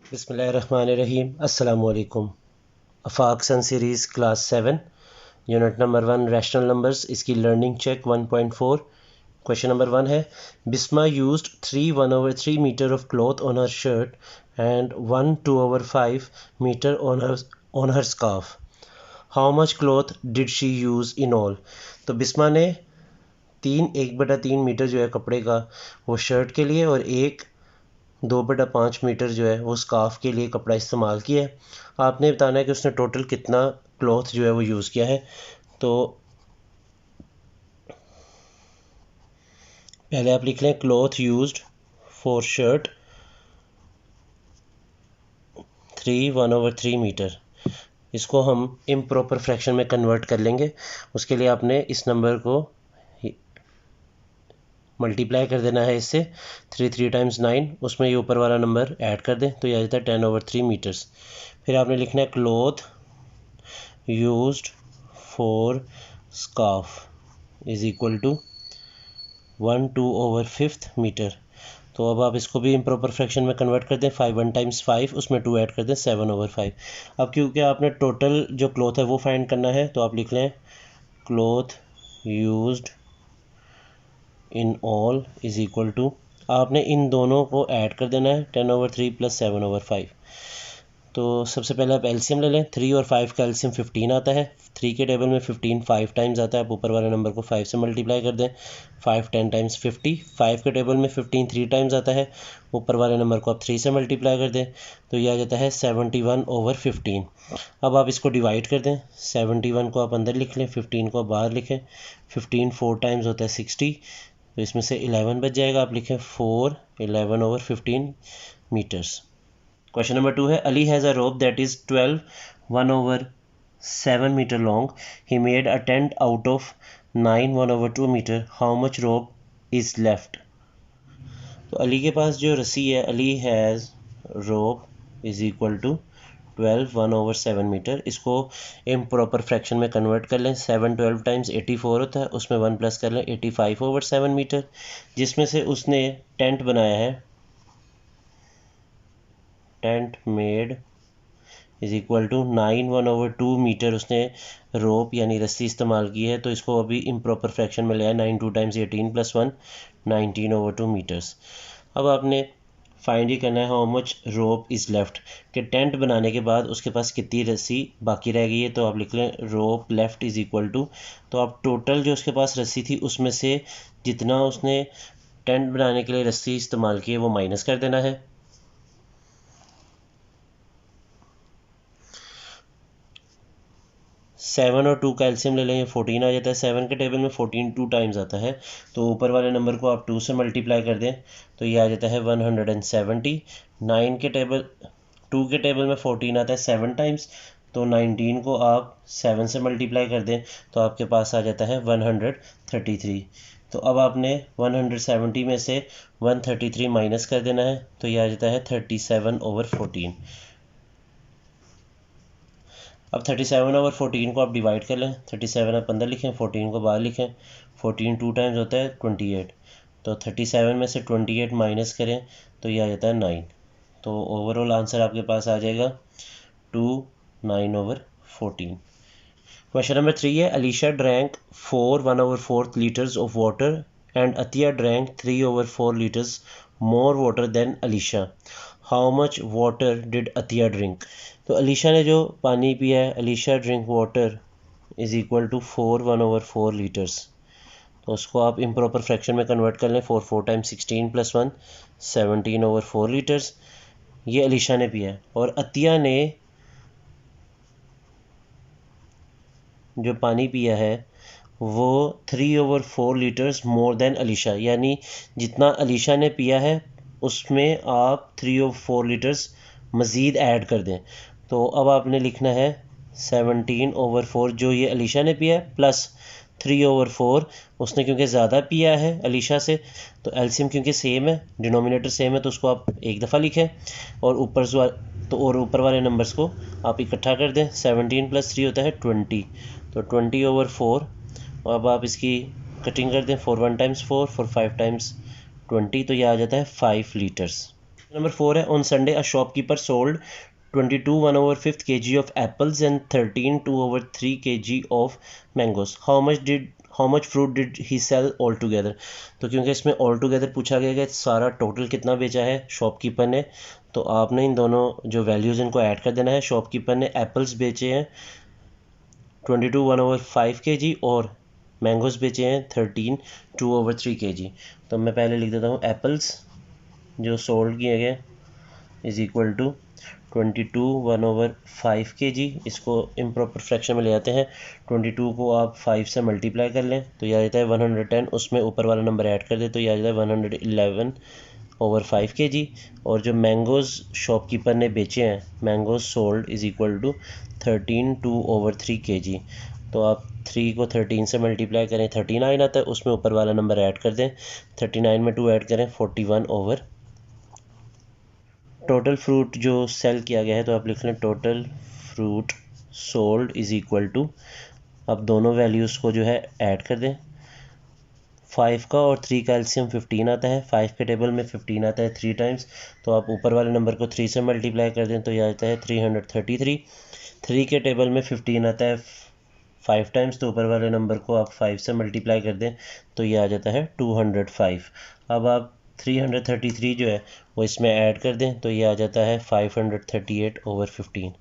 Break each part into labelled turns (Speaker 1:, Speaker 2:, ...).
Speaker 1: बिस्मिल्लाहिर्रहमानिर्रहीम अस्सलामुअलैकुम। Afaq sun series class 7 unit number 1 rational numbers, इसकी लर्निंग चेक 1.4। क्वेश्चन नंबर 1 है, Bisma used 3 1/3 metre of cloth on her shirt and 1 2/5 metre on her scarf. How much cloth did she use in all. तो बिस्मा ने 1/3 metre जो है कपड़े का वो shirt के लिए और 2/5 मीटर जो है वो स्कार्फ के लिए कपड़ा इस्तेमाल किया है। आपने बताना है कि उसने टोटल कितना क्लॉथ जो है वो यूज़ किया है। तो पहले आप लिख लें cloth used for shirt 3 1/3 metre. इसको हम इम्प्रॉपर फ्रैक्शन में कन्वर्ट कर लेंगे। उसके लिए आपने इस नंबर को मल्टीप्लाई कर देना है इससे। 3 टाइम्स 9, उसमें ये ऊपर वाला नंबर ऐड कर दें तो ये आ जाता है 10/3 मीटर्स। फिर आपने लिखना है cloth used for scarf is equal to 1 2/5 metre. तो अब आप इसको भी इम्प्रॉपर फ्रैक्शन में कन्वर्ट कर दें। 5 1 टाइम्स 5, उसमें 2 ऐड कर दें 7/5। अब क्योंकि आपने टोटल जो क्लॉथ है वो फाइंड करना है तो आप लिख लें cloth used in all is equal to, आपने इन दोनों को ऐड कर देना है 10/3 प्लस 7/5। तो सबसे पहले आप एलसीएम ले लें। 3 और 5 का एलसीएम 15 आता है। 3 के टेबल में 15 5 टाइम्स आता है। आप ऊपर वाले नंबर को 5 से मल्टीप्लाई कर दें। 5 10 टाइम्स 50। 5 के टेबल में 15 3 टाइम्स आता है। ऊपर वाले नंबर को आप 3 से मल्टीप्लाई कर दें तो यह आ जाता है 71/15। अब आप इसको डिवाइड कर दें। 71 को आप अंदर लिख लें, 15 को आप बाहर लिखें। 15 4 टाइम्स होता है 60, तो इसमें से 11 बच जाएगा। आप लिखें 4 11/15 मीटर्स। Question number 2 है, Ali has a rope that is 12 1/7 meter long. He made a tent out of 9 1/2 meter. How much rope is left? तो अली के पास जो रस्सी है, Ali has rope is equal to 12 1/7 metre. इसको इम्प्रॉपर फ्रैक्शन में convert कर लें। 7 12 टाइम्स 84 होता है, उसमें 1 प्लस कर लें 85/7 मीटर, जिसमें से उसने टेंट बनाया है, tent made is equal to 9 1/2 metre. उसने रोप यानी रस्सी इस्तेमाल की है, तो इसको अभी इम्प्रॉपर फ्रैक्शन में ले आए। 9 2 टाइम्स 18 प्लस 1 19/2 मीटर्स। अब आपने फाइंड ही करना है how much rope is left, कि टेंट बनाने के बाद उसके पास कितनी रस्सी बाकी रह गई है। तो आप लिख लें रोप लेफ्ट इज़ इक्वल टू, तो आप टोटल जो उसके पास रस्सी थी उसमें से जितना उसने टेंट बनाने के लिए रस्सी इस्तेमाल की है वो माइनस कर देना है। 7 और 2 का एलसीएम ले लेंगे, 14 आ जाता है। 7 के टेबल में 14 2 टाइम्स आता है, तो ऊपर वाले नंबर को आप 2 से मल्टीप्लाई कर दें तो ये आ जाता है 170। 9 के टेबल 2 के टेबल में 14 आता है 7 टाइम्स, तो 19 को आप 7 से मल्टीप्लाई कर दें तो आपके पास आ जाता है 133। तो अब आपने 170 में से 133 माइनस कर देना है तो ये आ जाता है 37/14। अब 37/14 को आप डिवाइड कर लें। 37 आप अंदर लिखें, 14 को बाहर लिखें। 14 2 टाइम्स होता है 28, तो 37 में से 28 माइनस करें तो ये आ जाता है 9। तो ओवरऑल आंसर आपके पास आ जाएगा 2 9/14। क्वेश्चन नंबर 3 है, Alisha drank 4 1/4 litres of water and Atiya drank 3/4 litres more water than Alisha. How much water did Atiya drink. तो अलीशा ने जो पानी पिया है, Alisha drink water is equal to 4 1/4 litres. तो उसको आप इम्प्रॉपर फ्रैक्शन में कन्वर्ट कर लें। 4 4 टाइम्स 16 प्लस 1 17/4 लीटर्स ये अलीशा ने पिया है। और अतिया ने जो पानी पिया है वो 3/4 लीटर्स मोर देन अलीशा, यानी जितना अलीशा ने पिया है उसमें आप 3/4 लीटर्स मज़ीद ऐड कर दें। तो अब आपने लिखना है 17/4 जो ये अलीशा ने पिया है प्लस 3/4 उसने, क्योंकि ज़्यादा पिया है अलीशा से तो एलसीएम क्योंकि सेम है, डिनोमिनेटर सेम है, तो उसको आप एक दफ़ा लिखें और ऊपर वाले नंबर्स को आप इकट्ठा कर दें। 17 + 3 होता है 20, तो 20/4। अब आप इसकी कटिंग कर दें। 4 1 टाइम्स 4 4 5 टाइम्स 20, तो यह आ जाता है 5 लीटर्स। नंबर 4 है on Sunday a shopkeeper sold 22 1/5 kg of apples and 13 2/3 kg of mangoes. How much fruit did he sell all together? तो क्योंकि इसमें all together पूछा गया है सारा टोटल कितना बेचा है शॉपकीपर ने, तो आपने इन दोनों जो वैल्यूज़ इनको ऐड कर देना है। शॉपकीपर ने एप्पल्स बेचे हैं 22 1/5 kg और मैंगोज़ बेचे हैं 13 2/3 kg। तो मैं पहले लिख देता हूँ एप्पल्स जो सोल्ड किए गए इज़ इक्वल टू 22 1/5 kg। इसको इम्प्रॉपर फ्रैक्शन में ले आते हैं। 22 को आप 5 से मल्टीप्लाई कर लें तो यह आ जाता है 110, उसमें ऊपर वाला नंबर ऐड कर दे तो यह आ जाता है 111/5 kg। और जो मैंगोज़ शॉपकीपर ने बेचे हैं mangoes sold is equal to 13 2/3 kg। तो आप 3 को 13 से मल्टीप्लाई करें 39 आता है, उसमें ऊपर वाला नंबर ऐड कर दें। 39 में 2 ऐड करें 41 टोटल फ्रूट जो सेल किया गया है तो आप लिख लें total fruit sold is equal to, अब दोनों वैल्यूज़ को जो है ऐड कर दें। 5 का और 3 का एलसीएम 15 आता है। 5 के टेबल में 15 आता है 3 टाइम्स, तो आप ऊपर वाले नंबर को 3 से मल्टीप्लाई कर दें तो यह आता है 333। 3 के टेबल में 15 आता है 5 टाइम्स, तो ऊपर वाले नंबर को आप 5 से मल्टीप्लाई कर दें तो ये आ जाता है 205। अब आप 333 जो है वो इसमें ऐड कर दें तो ये आ जाता है 538/15।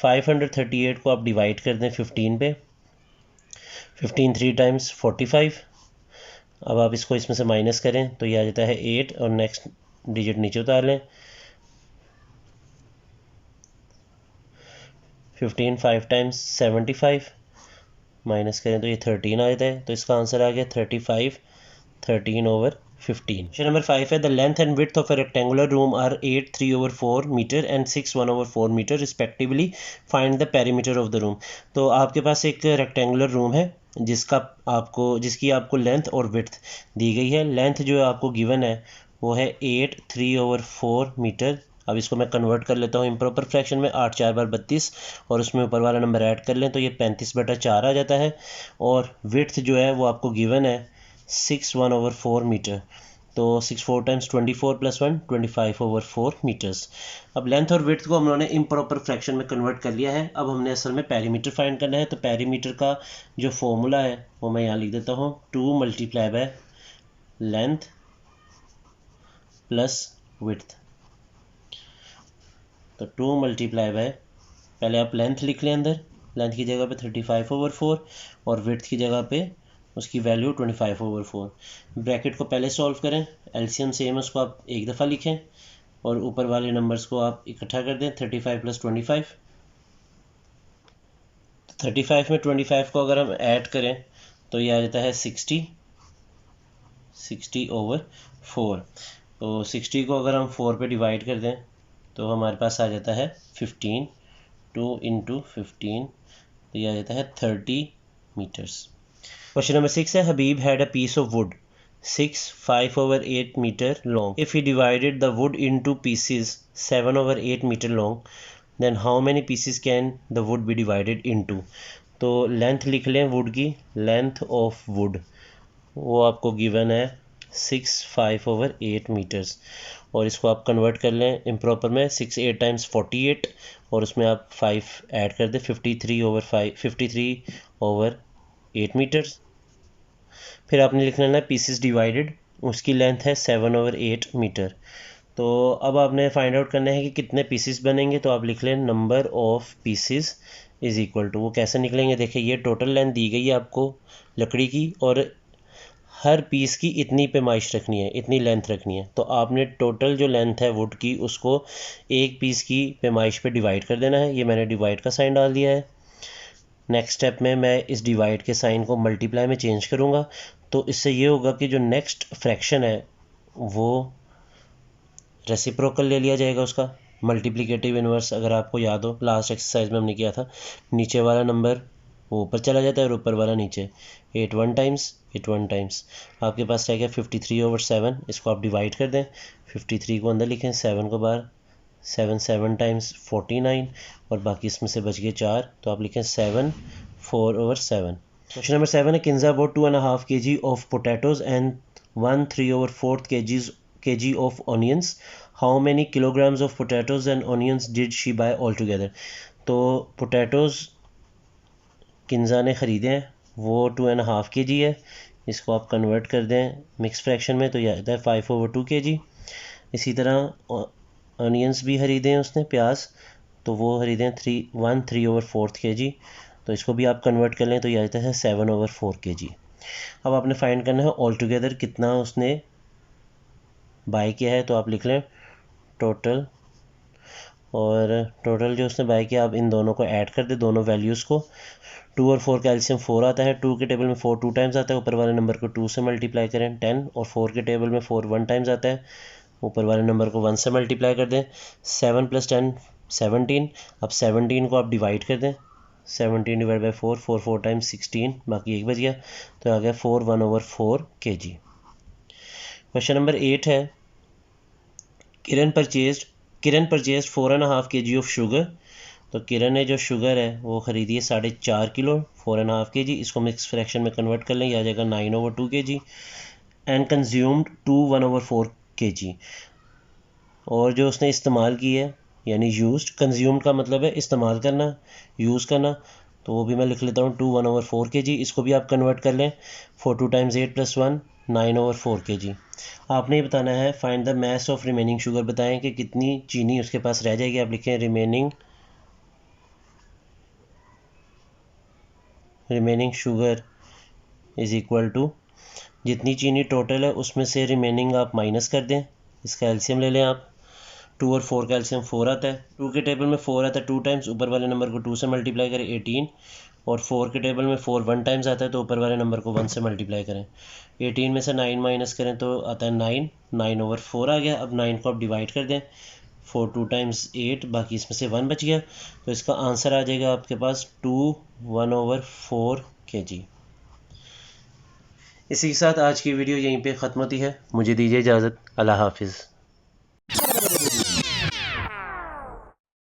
Speaker 1: 538 को आप डिवाइड कर दें 15 पे। 15 3 टाइम्स 45। अब आप इसको इसमें से माइनस करें तो ये आ जाता है 8 और नेक्स्ट डिजिट नीचे उतार लें। 15 5 टाइम्स 75 माइनस करें तो ये 13 आ जाता है। तो इसका आंसर आ गया 35 13/15। क्वेश्चन नंबर 5 है the length and width of a rectangular room are 8 3/4 metre and 6 1/4 metre respectively, find the perimeter of the room. तो आपके पास एक रेक्टेंगुलर रूम है जिसकी आपको लेंथ और विड्थ दी गई है। लेंथ जो आपको गिवन है वो है 8 3/4 मीटर। अब इसको मैं कन्वर्ट कर लेता हूँ इम्प्रॉपर फ्रैक्शन में। 8 4 बार 32 और उसमें ऊपर वाला नंबर ऐड कर लें तो ये 35/4 आ जाता है। और विड्थ जो है वो आपको गिवन है 6 1/4 मीटर। तो 6 4 टाइम्स 24 + 1 25/4 मीटर्स। अब लेंथ और विड्थ को हम लोगों ने इम्प्रॉपर फ्रैक्शन में कन्वर्ट कर लिया है। अब हमने असल में पेरीमीटर फाइंड करना है। तो पेरीमीटर का जो फॉर्मूला है वो मैं यहाँ लिख देता हूँ 2 multiply by length plus width. तो 2 मल्टीप्लाई बाय, पहले आप लेंथ लिख लें अंदर, लेंथ की जगह पे 35/4 और विड्थ की जगह पे उसकी वैल्यू 25/4। ब्रैकेट को पहले सॉल्व करें, एलसीएम सेम उसको आप एक दफ़ा लिखें और ऊपर वाले नंबर्स को आप इकट्ठा कर दें। 35 + 25, 35 में 25 को अगर हम ऐड करें तो ये आ जाता है 60/4। तो 60 को अगर हम 4 पे डिवाइड कर दें तो हमारे पास आ जाता है 15। 2 × 15 तो ये आ जाता है 30 मीटर्स। क्वेश्चन नंबर 6 है Habib had a piece of wood 5/8 metre long. If he divided the wood into pieces 7/8 metre long, then how many pieces can the wood be divided into. तो लेंथ लिख लें वुड की, length of would वो आपको given है 5/8 metres. और इसको आप कन्वर्ट कर लें इम्प्रॉपर में। 6 8 टाइम्स 48 और उसमें आप 5 ऐड कर दें 53/8 मीटर्स। फिर आपने लिख लेना है पीसेस डिवाइडेड, उसकी लेंथ है 7/8 मीटर। तो अब आपने फाइंड आउट करना है कि कितने पीसेस बनेंगे। तो आप लिख लें number of pieces is equal to, वो कैसे निकलेंगे देखिए, ये टोटल लेंथ दी गई है आपको लकड़ी की और हर पीस की इतनी पैमाइश रखनी है, इतनी लेंथ रखनी है। तो आपने टोटल जो लेंथ है वुड की उसको एक पीस की पैमाइश पे डिवाइड कर देना है। ये मैंने डिवाइड का साइन डाल दिया है। नेक्स्ट स्टेप में मैं इस डिवाइड के साइन को मल्टीप्लाई में चेंज करूँगा। तो इससे ये होगा कि जो नेक्स्ट फ्रैक्शन है वो रेसिप्रोकल ले लिया जाएगा उसका, मल्टीप्लिकेटिव इन्वर्स। अगर आपको याद हो लास्ट एक्सरसाइज में हमने किया था, नीचे वाला नंबर वो ऊपर चला जाता है और ऊपर वाला नीचे। 8 1 टाइम्स 8 1 टाइम्स आपके पास रह गया 53/7। इसको आप डिवाइड कर दें, 53 को अंदर लिखें, 7 को बाहर, 7 7 टाइम्स 49 और बाकी इसमें से बच गए 4। तो आप लिखें 7 4/7। क्वेश्चन नंबर 7 है Kinza bought 2.5 kg of potatoes and 1 3/4 kg kg of onions. How many kilograms of potatoes and onions did she buy altogether? तो potatoes किन्जा ने ख़रीदे हैं वो 2.5 kg है. इसको आप कन्वर्ट कर दें मिक्स फ्रैक्शन में तो यह आता है 5/2 kg. इसी तरह ऑनियंस भी ख़रीदे हैं उसने, प्याज, तो वो ख़रीदे हैं 3/4 kg. तो इसको भी आप कन्वर्ट कर लें तो यह आता है 7/4 kg. अब आपने फाइंड करना है ऑल टुगेदर कितना उसने बाय किया है. तो आप लिख लें टोटल, और टोटल जो उसने बाय किया आप इन दोनों को ऐड कर दें, दोनों वैल्यूज़ को. 2 और 4 का एलसीएम 4 आता है. 2 के टेबल में 4 2 टाइम्स आता है, ऊपर वाले नंबर को 2 से मल्टीप्लाई करें 10. और 4 के टेबल में 4 1 टाइम्स आता है, ऊपर वाले नंबर को 1 से मल्टीप्लाई कर दें. 7 + 10 17. अब 17 को आप डिवाइड कर दें. 17 डिवाइड बाई 4, 4 4 टाइम्स 16, बाकी 1 बच गया तो आ गया 4 1/4 kg. क्वेश्चन नंबर 8 है किरण परचेज्ड 4.5 kg ऑफ शुगर. तो किरण ने जो शुगर है वो ख़रीदी है 4.5 किलो, 4.5 kg. इसको मिक्स फ्रैक्शन में कन्वर्ट कर लें, यह आ जाएगा 9/2 kg. And consumed 1/4 kg. और जो उसने इस्तेमाल की है यानी यूज्ड, कंज्यूम्ड का मतलब है इस्तेमाल करना, यूज़ करना, तो वो भी मैं लिख लेता हूँ 1/4 kg. इसको भी आप कन्वर्ट कर लें 4 2 टाइम्स 8 + 1 9/4 kg. आपने ये बताना है find the mass of remaining sugar. बताएं कि कितनी चीनी उसके पास रह जाएगी. आप लिखें remaining sugar is equal to जितनी चीनी टोटल है उसमें से रिमेनिंग आप माइनस कर दें. इसका एलसीएम ले लें आप. 2 और 4 का एलसीएम 4 आता है. 2 के टेबल में 4 आता है 2 टाइम्स, ऊपर वाले नंबर को 2 से मल्टीप्लाई करें 18. और 4 के टेबल में 4 1 टाइम्स आता है तो ऊपर वाले नंबर को 1 से मल्टीप्लाई करें. 18 में से 9 माइनस करें तो आता है 9. 9/4 आ गया. अब 9 को आप डिवाइड कर दें. 4 2 टाइम्स 8, बाकी इसमें से 1 बच गया तो इसका आंसर आ जाएगा आपके पास 2 1/4 kg. इसी के साथ आज की वीडियो यहीं पे ख़त्म होती है. मुझे दीजिए इजाज़त. अल्लाह हाफिज़.